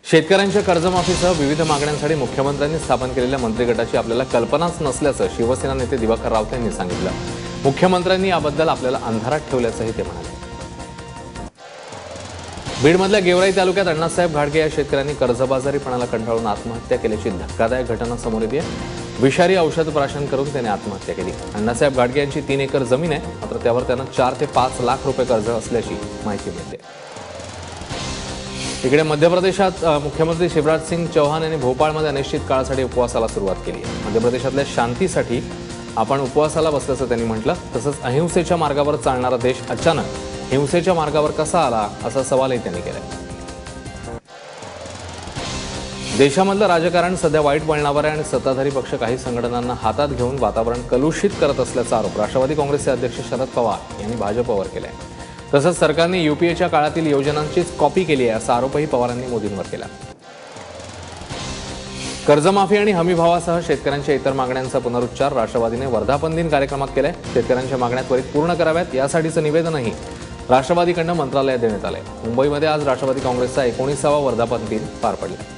शेतकऱ्यांच्या कर्जमाफीसह विविध मागण्यांसाठी मुख्यमंत्र्यांनी स्थापन केलेल्या मंत्रिगटाची आपल्याला कल्पनाच नसल्याचं शिवसेना नेते दिवाकर रावते यांनी सांगितलं। मुख्यमंत्र्यांनी याबद्दल आपल्याला अंधारात ठेवल्याचंही ते म्हणाले। बीडमधल्या गेवराई तालुक्यात अण्णासाहेब घाडगे या शेतकऱ्यांनी कर्जबाजारीपणाला कंटाळून आत्महत्या केल्याची धक्कादायक घटना समोर येते। विषारी औषध प्राशन करून त्याने आत्महत्या केली। अण्णासाहेब घाडगे यांची 3 एकर जमीन आहे, मात्र त्यावर त्यांना 4 ते 5 लाख रुपये कर्ज असल्याची माहिती मिळते। इकडे मध्य प्रदेशात मुख्यमंत्री शिवराज सिंग चौहान यांनी भोपाळमध्ये अनिश्चित काळासाठी उपवासाला सुरुवात केली आहे। मध्य प्रदेशातल्या शांतीसाठी आपण उपवासाला बसल्याचं त्यांनी म्हटलं। तसंच अहिंसेच्या मार्गावर चालणारा देश अचानक हिंसेच्या मार्गावर कसा आला असा सवालही त्यांनी केलाय। देशामधलं राजकारण सध्या वाईट वळणावर आहे आणि सत्ताधारी पक्ष काही संघटनांना हातात घेऊन वातावरण कलुषित करत असल्याचा आरोप राष्ट्रवादी काँग्रेसचे अध्यक्ष शरद पवार यांनी भाजपवर केलाय। तसंच सरकारने यूपीएच्या काळातील योजनांचीच कॉपी केली आहे असा आरोपही पवारांनी मोदींवर केला। कर्जमाफी आणि हमीभावासह शेतकऱ्यांच्या इतर मागण्यांचा पुनरुच्चार राष्ट्रवादीने वर्धापन दिन कार्यक्रमात केलाय। शेतकऱ्यांच्या मागण्या त्वरित पूर्ण कराव्यात यासाठीचं निवेदनही राष्ट्रवादीकडून मंत्रालयात देण्यात आलंय। मुंबईमध्ये आज राष्ट्रवादी काँग्रेसचा 19वा वर्धापन दिन पार पडला।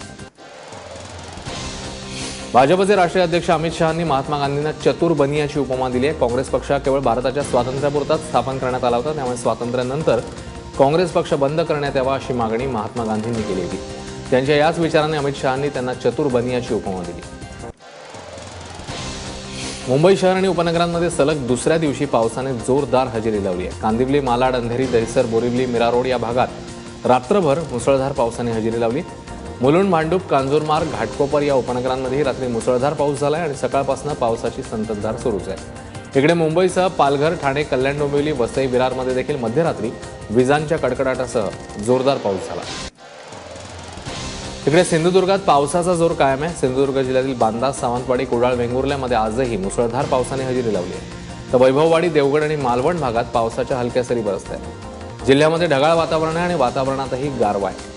भाजपचे राष्ट्रीय अध्यक्ष अमित शहांनी महात्मा गांधींना चतुर बनियाची उपमा दिली आहे। काँग्रेस पक्ष केवळ भारताच्या स्वातंत्र्यापुरताच स्थापन करण्यात आला होता, त्यामुळे स्वातंत्र्यानंतर काँग्रेस पक्ष बंद करण्यात यावा अशी मागणी महात्मा गांधींनी केली होती। त्यांच्या याच विचाराने अमित शहांनी त्यांना चतुर बनियाची उपमा दिली। मुंबई शहर आणि उपनगरांमध्ये सलग दुसऱ्या दिवशी पावसाने जोरदार हजेरी लावली आहे। कांदिवली, मालाड, अंधेरी, दहिसर, बोरिवली, मीरा रोड या भागात रात्रभर मुसळधार पावसाने हजेरी लावली। मुलुंड, भांडूप, कांजूरमार्ग, घाटकोपर या उपनगरांमध्ये रात्री मुसळधार पाऊस झालाय आणि सकाळपासून पावसाची संततधार सुरूच आहे। इकडे मुंबईसह पालघर, ठाणे, कल्याण, डोंबिवली, वसई, विरारमध्ये देखील मध्यरात्री विजांच्या कडकडाटासह जोरदार पाऊस झाला। इकडे सिंधुदुर्गात पावसाचा जोर कायम आहे। सिंधुदुर्ग जिल्ह्यातील बांदा, सावंतवाडी, कुडाळ, वेंगुर्ल्यामध्ये आजही मुसळधार पावसाने हजेरी लावली आहे। तर वैभववाडी, देवगड आणि मालवण भागात पावसाच्या हलक्या सरी बरसत आहेत। जिल्ह्यामध्ये ढगाळ वातावरण आहे आणि वातावरणातही गारवा आहे।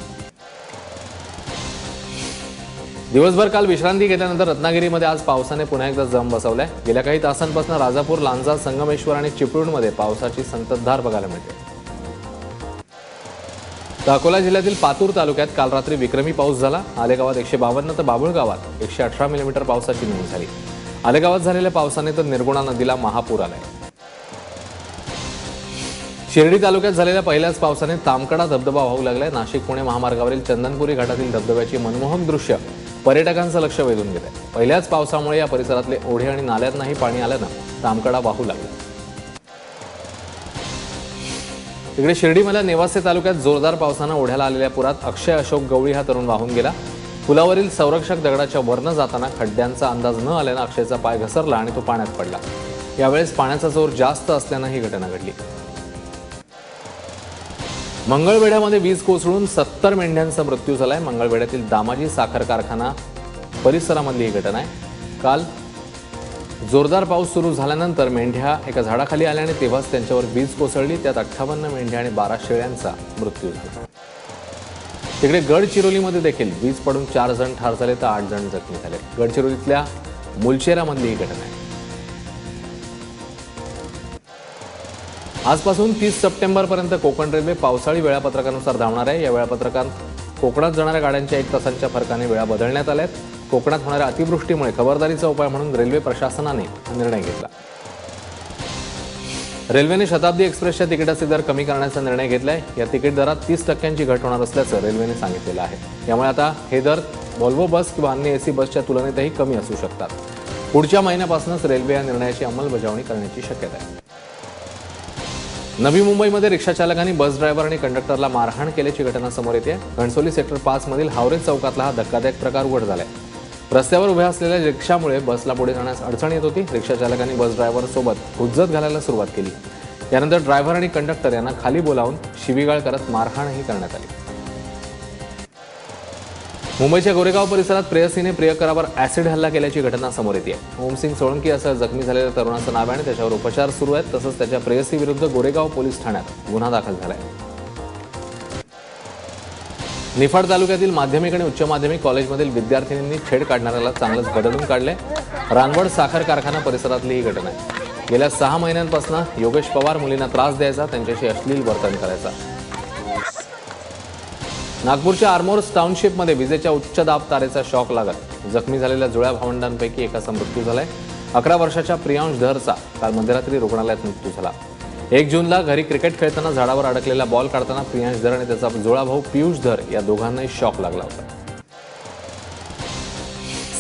दिवसभर काल विश्रांती घेतल्यानंतर रत्नागिरीमध्ये आज पावसाने पुन्हा एकदा जम बसवलाय। गेल्या काही तासांपासून राजापूर, लांजा, संगमेश्वर आणि चिपळूणमध्ये पावसाची संततधार बघायला मिळते। तर अकोला जिल्ह्यातील पातूर तालुक्यात काल रात्री विक्रमी पाऊस झाला। आलेगावात 152 तर बाभुळगावात 118 मिलीमीटर पावसाची नोंद झाली। आलेगावात झालेल्या पावसाने तर निर्गुणा नदीला महापूर आलाय। शिर्डी तालुक्यात झालेल्या पहिल्याच पावसाने तामकडा धबधबा वाहू लागलाय। नाशिक पुणे महामार्गावरील चंदनपुरी घाटातील धबधब्याची मनमोहक दृश्य पर्यटकांचं लक्ष वेधून घेत आहे। पहिल्याच पावसामुळे या परिसरातले ओढे आणि नाल्यांनाही पाणी आल्यानं तामकडा वाहू लागला। तिकडे शिर्डीमधल्या नेवासे तालुक्यात जोरदार पावसानं ओढ्याला आलेल्या पुरात अक्षय अशोक गवळी हा तरुण वाहून गेला। पुलावरील संरक्षक दगडाच्या वरनं जाताना खड्ड्यांचा अंदाज न आल्यानं अक्षयचा पाय घसरला आणि तो पाण्यात पडला। यावेळेस पाण्याचा जोर जास्त असल्यानं ही घटना घडली। मंगळवेढ्यामध्ये वीज कोसळून 70 मेंढ्यांचा मृत्यू झालाय। मंगळवेढ्यातील दामाजी साखर कारखाना परिसरामधली ही घटना आहे। काल जोरदार पाऊस सुरू झाल्यानंतर मेंढ्या एका झाडाखाली आल्या आणि तेव्हाच त्यांच्यावर वीज कोसळली। त्यात 58 मेंढ्या आणि 12 शेळ्यांचा मृत्यू झाला। तिकडे गडचिरोलीमध्ये देखील वीज पडून 4 जण ठार झाले तर 8 जण जखमी झाले। गडचिरोलीतल्या मुलचेरामधली ही घटना आहे। आजपासून 30 सप्टेंबरपर्यंत कोकण रेल्वे पावसाळी वेळापत्रकानुसार धावणार आहे। या वेळापत्रकात कोकणात जाणाऱ्या गाड्यांच्या 1 तासांच्या फरकाने वेळा बदलण्यात आल्या आहेत। कोकणात होणाऱ्या अतिवृष्टीमुळे खबरदारीचा उपाय म्हणून रेल्वे प्रशासनाने हा निर्णय घेतला। रेल्वेने शताब्दी एक्सप्रेसच्या तिकिटाचे दर कमी करण्याचा निर्णय घेतलाय। या तिकीट दरात 30% घट होणार असल्याचं रेल्वेने सांगितलेलं आहे। यामुळे आता हे दर व्हॉल्वो बस किंवा अन्य एसी बसच्या तुलनेतही कमी असू शकतात। पुढच्या महिन्यापासूनच रेल्वे या निर्णयाची अंमलबजावणी करण्याची शक्यता आहे। नवी मुंबईमध्ये रिक्षा चालकांनी बस ड्रायव्हर आणि कंडक्टरला मारहाण केल्याची घटना समोर येते। घणसोली सेक्टर 5 मधील हावरे चौकातला हा धक्कादायक प्रकार उघड झालाय। रस्त्यावर उभ्या असलेल्या रिक्षामुळे बसला पुढे जाण्यास अडचण येत होती। रिक्षा चालकांनी बस ड्रायव्हर सोबत हुज्जत घालायला सुरुवात केली। यानंतर ड्रायव्हर आणि कंडक्टर यांना खाली बोलावून शिवीगाळ करत मारहाणही करण्यात आली। मुंबईच्या गोरेगाव परिसरात प्रेयसीने प्रियकरावर ऍसिड हल्ला केल्याची घटना समोर येते। ओमसिंग सोळंकी असं जखमी झालेल्या तरुणाचं नाव आहे आणि त्याच्यावर उपचार सुरू आहेत। तसंच त्याच्या प्रेयसी विरुद्ध गोरेगाव पोलीस ठाण्यात गुन्हा दाखल झालाय। निफाड तालुक्यातील माध्यमिक आणि उच्च माध्यमिक कॉलेजमधील विद्यार्थिनींनी छेड काढणाऱ्याला चांगलंच बदलून काढले। रानवड साखर कारखाना परिसरातली ही घटना आहे। गेल्या 6 महिन्यांपासून योगेश पवार मुलींना त्रास द्यायचा, त्यांच्याशी अश्लील वर्तन करायचा। नागपूरच्या आर्मोर्स टाउनशिपमध्ये विजेच्या उच्च दाब तारेचा शॉक लागत जखमी झालेल्या जुळ्या भावंडांपैकी एकाचा मृत्यू झालाय. 11 वर्षाच्या प्रियांश धरचा काल मध्यरात्री रुग्णालयात मृत्यू झाला. 1 जूनला घरी क्रिकेट खेळताना झाडावर अडकलेला बॉल काढताना प्रियांश धर आणि त्याचा जुळा भाऊ पियुष धर या दोघांनाही शॉक लागला होता.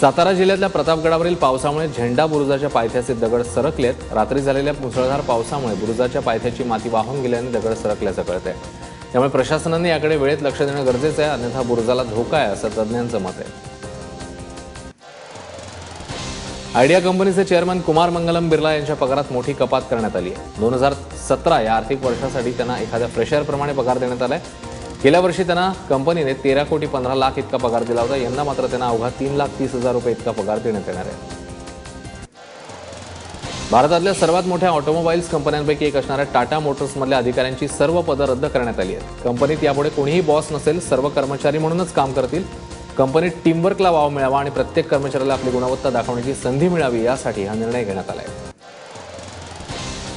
सातारा जिल्ह्यातल्या प्रतापगडावरील पावसामुळे झेंडा बुरुजाच्या पायथ्याचे दगड सरकलेत. रात्री झालेल्या मुसळधार पावसामुळे बुरुजाच्या पायथ्याची माती वाहून गेल्याने दगड सरकल्याचं कळतंय. त्यामुळे प्रशासनाने याकडे वेळेत लक्ष देणं गरजेचं आहे, अन्यथा बुरुजाला धोका आहे असं तज्ज्ञांचं मत आहे. आयडिया कंपनीचे चेअरमन कुमार मंगलम बिर्ला यांच्या पगारात मोठी कपात करण्यात आली आहे. 2017 या आर्थिक वर्षासाठी त्यांना एखाद्या फ्रेशरप्रमाणे पगार देण्यात आलाय. गेल्या वर्षी त्यांना कंपनीने 13 कोटी 15 लाख इतका पगार दिला होता. यंदा मात्र त्यांना अवघा 3,30,000 रुपये इतका पगार देण्यात येणार आहे. भारतातल्या सर्वात मोठ्या ऑटोमोबाईल्स कंपन्यांपैकी एक असणाऱ्या टाटा मोटर्समधल्या अधिकाऱ्यांची सर्व पदं रद्द करण्यात आली आहेत. कंपनीत यापुढे कोणीही बॉस नसेल, सर्व कर्मचारी म्हणूनच काम करतील. कंपनीत टीमवर्कला वाव मिळावा आणि प्रत्येक कर्मचाऱ्याला आपली गुणवत्ता दाखवण्याची संधी मिळावी यासाठी हा निर्णय घेण्यात आला आहे.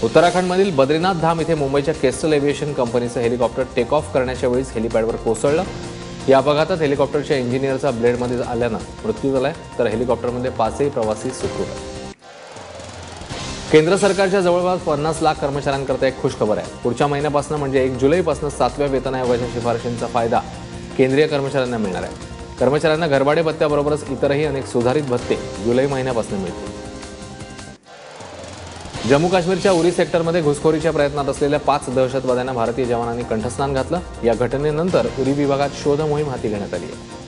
उत्तराखंडमधील बद्रीनाथ धाम इथे मुंबईच्या केस्टल एव्हिएशन कंपनीचं हेलिकॉप्टर टेक ऑफ करण्याच्या वेळीच हेलिपॅडवर कोसळलं. या अपघातात हेलिकॉप्टरच्या इंजिनियरचा ब्लेडमध्ये आल्यानं मृत्यू झालाय, तर हेलिकॉप्टरमध्ये 5ही प्रवासी सुखरूप आहेत. केंद्र सरकारच्या जवळपास 50 लाख कर्मचाऱ्यांकरता एक खुशखबर आहे. पुढच्या महिन्यापासून म्हणजे 1 जुलैपासून 7व्या वेतन आयोगाच्या शिफारशींचा फायदा केंद्रीय कर्मचाऱ्यांना मिळणार आहे. कर्मचाऱ्यांना घरभाडे भत्त्याबरोबरच इतरही अनेक सुधारित भत्ते जुलै महिन्यापासून मिळतील. जम्मू काश्मीरच्या उरी सेक्टरमध्ये घुसखोरीच्या प्रयत्नात असलेल्या 5 दहशतवाद्यांना भारतीय जवानांनी कंठस्नान घातलं. या घटनेनंतर उरी विभागात शोध मोहीम हाती घेण्यात आली आहे.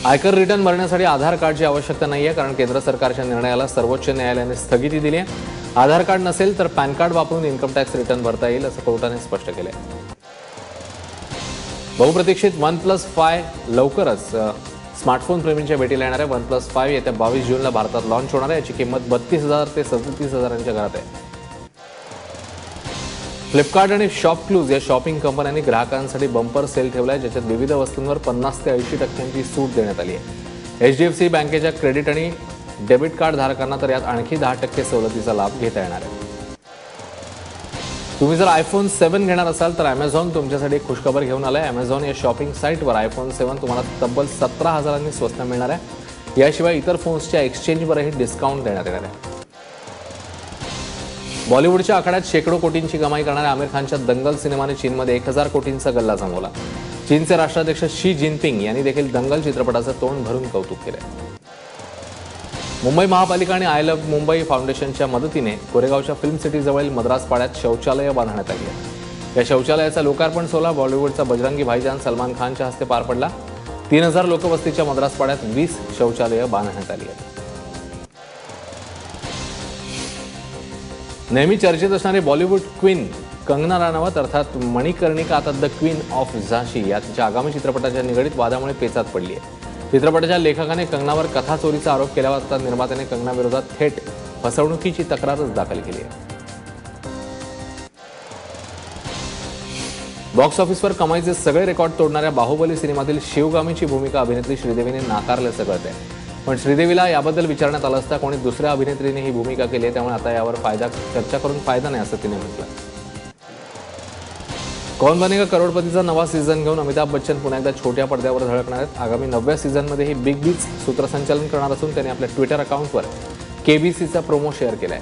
आयकर रिटर्न भरण्यासाठी आधार कार्डची आवश्यकता नाहीये, कारण केंद्र सरकारच्या निर्णयाला सर्वोच्च न्यायालयाने स्थगिती दिली आहे. आधार कार्ड नसेल तर पॅन कार्ड वापरून इन्कम टॅक्स रिटर्न भरता येईल असं कोर्टाने स्पष्ट केलंय. बहुप्रतीक्षित OnePlus 5 लवकरच स्मार्टफोन प्रेमींच्या भेटीला येणार आहे. OnePlus 5 येत्या 22 जूनला भारतात लॉन्च होणार आहे. याची किंमत 32,000 ते 37,000च्या घरात आहे. फ्लिपकार्ट आणि शॉपक्लूज या शॉपिंग कंपन्यांनी ग्राहकांसाठी बंपर सेल ठेवलाय, ज्याच्यात विविध वस्तूंवर 50 ते 80% सूट देण्यात आली आहे. HDFC बँकेच्या क्रेडिट आणि डेबिट कार्ड धारकांना तर यात आणखी 10% सवलतीचा लाभ घेता येणार आहे. तुम्ही जर iPhone 7 घेणार असाल तर Amazon तुमच्यासाठी एक खुशखबर घेऊन आलाय. Amazon या शॉपिंग साईटवर iPhone 7 तुम्हाला तब्बल 17,000 स्वस्त मिळणार आहे. याशिवाय इतर फोन्सच्या एक्सचेंजवरही डिस्काउंट देण्यात येणार आहे. बॉलिवूडच्या आखाड्यात शेकडो कोटींची कमाई करणाऱ्या आमिर खानच्या दंगल सिनेमाने चीनमध्ये 1,000 कोटींचा गल्ला जमवला. चीनचे राष्ट्राध्यक्ष शी जिनपिंग यांनी देखील दंगल चित्रपटाचं तोंड भरून कौतुक केलंय. मुंबई महापालिका आणि आय लव्ह मुंबई फाउंडेशनच्या मदतीने कोरेगावच्या फिल्म सिटीजवळील मद्रास पाड्यात शौचालयं बांधण्यात आली आहे. या शौचालयाचा लोकार्पण सोहळा बॉलिवूडचा बजरंगी भाईजान सलमान खानच्या हस्ते पार पडला. 3,000 लोकवस्तीच्या मद्रास पाड्यात 20 शौचालयं बांधण्यात आली आहेत. नेहमी चर्चेत असणारी बॉलिवूड क्वीन कंगना राणावत अर्थात मणिकर्णिका आता द क्वीन ऑफ झाशी या तिच्या आगामी चित्रपटाच्या निगडीत वादामुळे पेचात पडली आहे. चित्रपटाच्या लेखकाने कंगनावर कथा चोरीचा आरोप केल्यावर आता निर्मात्याने कंगनाविरोधात थेट फसवणुकीची तक्रारच दाखल केली आहे. बॉक्स ऑफिसवर कमाईचे सगळे रेकॉर्ड तोडणाऱ्या बाहुबली सिनेमातील शिवगामीची भूमिका अभिनेत्री श्रीदेवीने नाकारल्याचं कळतंय. पण श्रीदेवीला याबद्दल विचारण्यात आलं असता कोणी दुसऱ्या अभिनेत्रीने ही भूमिका केली, त्यामुळे आता यावर चर्चा करून फायदा नाही असं तिने म्हटलं. कौन बनेगा करोडपतीचा नवा सीझन घेऊन अमिताभ बच्चन पुन्हा एकदा छोट्या पडद्यावर झळकणार आहेत. आगामी 9व्या सीझनमध्येही बिग बीच सूत्रसंचालन करणार असून त्यांनी आपल्या ट्विटर अकाउंटवर KBCचा प्रोमो शेअर केलाय.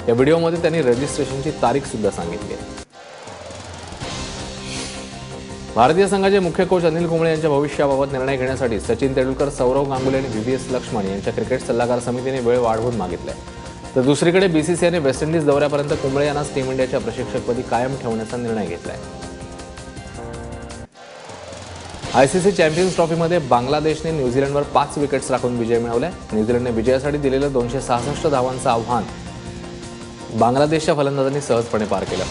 या व्हिडिओमध्ये त्यांनी रजिस्ट्रेशनची तारीख सुद्धा सांगितली आहे. भारतीय संघाचे मुख्य कोच अनिल कुंबळे यांच्या भविष्याबाबत निर्णय घेण्यासाठी सचिन तेंडुलकर, सौरव गांगुली आणि VVS लक्ष्मण यांच्या क्रिकेट सल्लागार समितीने वेळ वाढवून मागितलाय. तर दुसरीकडे BCCIने वेस्ट इंडिज दौऱ्यापर्यंत कुंबळे यांनाच टीम इंडियाच्या प्रशिक्षकपदी कायम ठेवण्याचा निर्णय घेतलाय. ICC चॅम्पियन्स ट्रॉफीमध्ये बांगलादेशने न्यूझीलंडवर 5 विकेट्स राखून विजय मिळवलाय. न्यूझीलंडने विजयासाठी दिलेलं 266 धावांचं आव्हान बांगलादेशच्या फलंदाजांनी सहजपणे पार केलं.